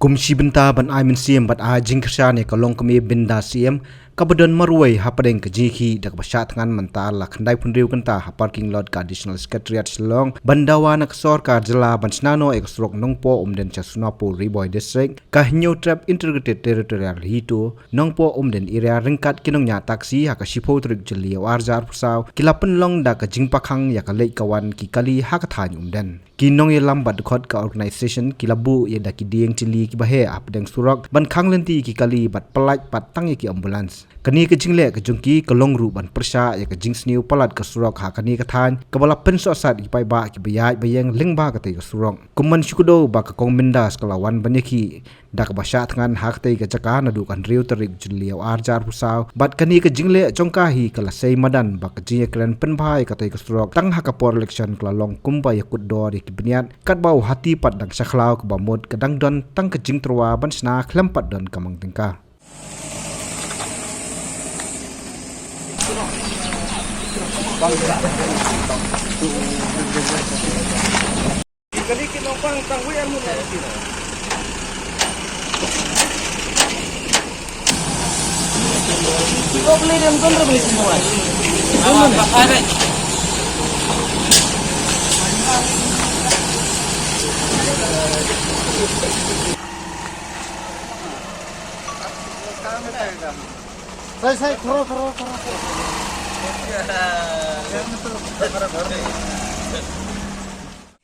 kumsi benta ban ai min siem bat a jingkrsha ne kalong kami binda siem kabadon marwai hapadeng ke jiki dak basha tangan mentar la khandai punriu kanta ha parking lot ka additional secretariat Shillong bandawa nak sorkar jela ban snano eksrok nongpo umden chasunapo riboy district ka new trap integrated territorial hito nongpo umden area ringkat kinongnya taksi ha ka sipo trik jeli warjar pusau kilapen long da ka jingpakhang ya ka lei kawan ki kali ha ka than umden kinong ye lambat khot ka organization kilabu ye da ki dieng chili ki bahe apdeng surok ban khang lenti ki kali bat pelaj patang ye ki ambulance kani ke jingle ke jungki kelong ru ban persha ya ke jing sniu palat ke surok ha kani ke than ke bala penso sat ki pai ba ki bayai bayeng lingba ke te ke surok kuman syukudo ba ka kong mindas kelawan banyaki dak basha tangan hak te ke jaka na du kan riu terik juliau arjar pusau bat kani ke jingle jongka hi kala sei madan ba ke jing klan penbai ke te ke surok tang ha ka por election kelalong kumba ya kudor ki bniat kat bau hati pat dang sakhlau ke bamut kedang don tang ke jing terwa ban sna klempat don kamang tingka Kali kinopang tangguyan mo na sila. Ikaw beli dan kontrol beli semua. Ada. Saya kero.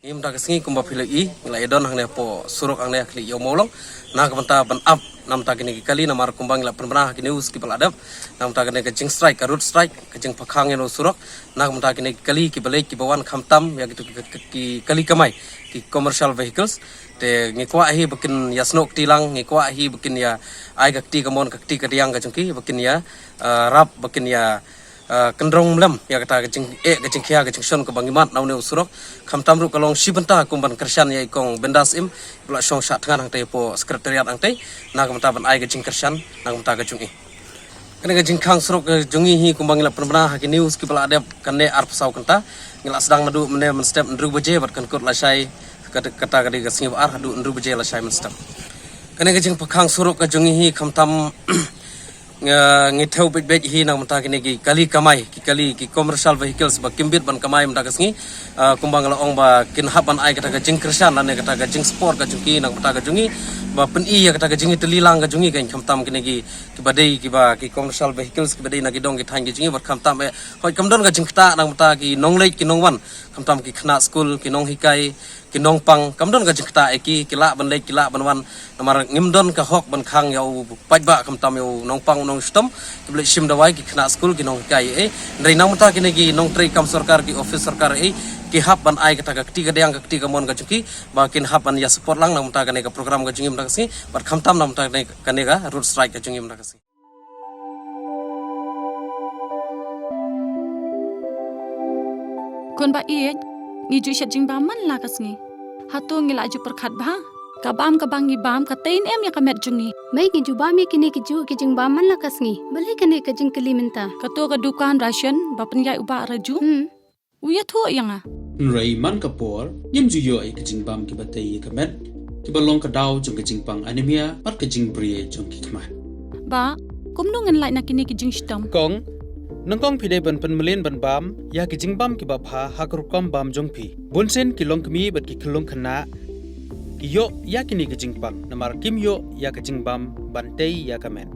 Im dak singi kumba phile I ngla edon hangne po surok angne khli yo molong na ka banta ban up nam ta kini kali namar kumbang ngla penbra kini us ki paladap nam ta kini ke jing strike ka root strike ke jing pakhang no surok na ka banta kini kali ki balai ki bawan khamtam ya gitu ki kali kamai ki commercial vehicles te ngikwa hi bikin ya snok tilang ngikwa hi bikin ya ai gakti kamon gakti kadiang ka jungki bikin ya rap bikin ya kendrong mlem ya kata kecing kecing khia kecing son ke bangimat naune usurok khamtam ru kalong sibenta kumban kersan ya ikong bendas im bula song sat thangan angte po sekretariat angte na kamta ban ai kecing kersan na kamta kecing I kene kecing khang surok jungi hi kumbang la penbana haki news ki bala adep kane ar pesau kanta ngila sedang nadu mene men step ndru beje bat kan kot la sai kata kadi ka singi ar hadu ndru beje la sai men step kene kecing pakhang surok ka jungi hi khamtam ngithau bej hi nang mata kini ki kali kamai ki kali ki commercial vehicles ba kimbit ban kamai mata kasngi kumbang la ong ba kin haban ai kata ka jing kersan ane kata ka jing sport ka jungki nang mata ka jungi ba pen I ya kata ka jingi telilang ka jungi kan khamtam kini ki badai ki ba ki commercial vehicles ki badai na ki dong ki thang ki jingi bar khamtam hoi kamdon ka jing kta nang mata ki nonglei ki nongwan khamtam ki khna school ki nong hikai ki nong pang kamdon ka jing kta ki la ban lei ki la ban wan namar ngimdon ka hok ban khang yau pajba khamtam yau nong pang nong stom ki beli sim dawai ki khna school ki nong hikai ndai nang mata kini ki nong trei kam sarkar ki office sarkar ki hap ban ai kata ka kti ka dang ka kti ka mon ka chuki ba kin hap ban ya support lang nang mata kane ka program ka jingim dak si bar khamtam nang mata kane ka road strike ka jingim dak si kon ba I ngi ju shat jing ba man la kasngi hatu ngi la ju perkhat ba ka bam ngi bam ka tain em ya ka met jungi mai ki ju ba mi kini ki ju ki jing ba man la kasngi bale kane ka jing kali minta ka to ka dukan ration ba penyai uba raju uya thu yang Ray man kapor yem ju yo ai kajing bam ki batay ka met ki balong ka daw jong kajing pang anemia pat kajing brie jong ki kman ba kumnu ngan lai na kini ki jing stam kong nangkong pide ban penmelin ban bam ya kajing bam ki bapha hakrukam bam jong pi bunsen ki long kmi bat ki khulong khana yo ya kini kajing pang namar kim yo ya kajing bam bantei ya ka met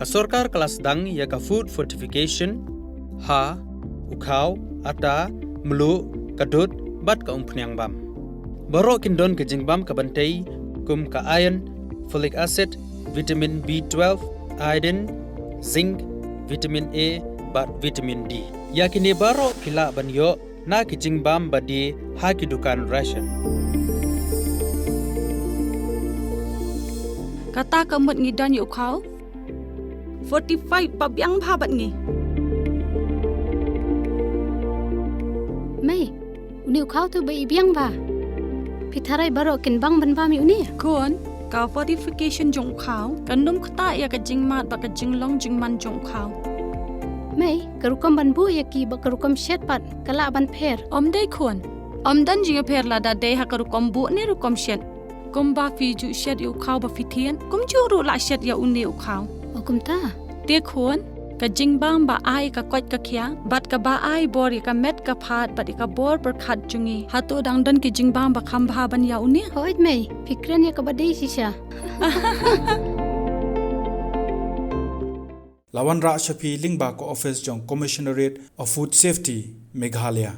ka sarkar kelas dang ya ka food fortification ha ukhaw ata melu kadut bat ka umpnyang bam baro kindon ke jingbam ka bantei kum ka iron folic acid vitamin B12 iodine zinc vitamin A bat vitamin D yakini baro kila banyo na ke jingbam badi ha ki dukan ration kata kamut ngi dan yu khau 45 pabyang bhabat ngi mai uni khau tu bai biang ba pitharai baro kin bang ban ba mi uni kon ka fortification jong khau kandum khata ya ka jing mat ba ka jing long jing man jong khau mai karukam ban bu ya ki ba karukam shet pat kala ban pher om dei kon om dan jing pher la da dei ha ka rukom bu ni rukom shet kumba fi ju shed yu khau ba fi thien kum chu ru la shed ya une u khau Okum ta. te khon ka jingbam ba ai ka kwat ka khya bat ka ba ai bor ka met ka phat bat ka bor per khat chungi hatu dang don ki jingbam ba kham bha ban ya une Hoit mei. Fikran ya kabadai sisha. Lawan Ra Shafi Lingba ko Office Jong Commissionerate of Food Safety Meghalaya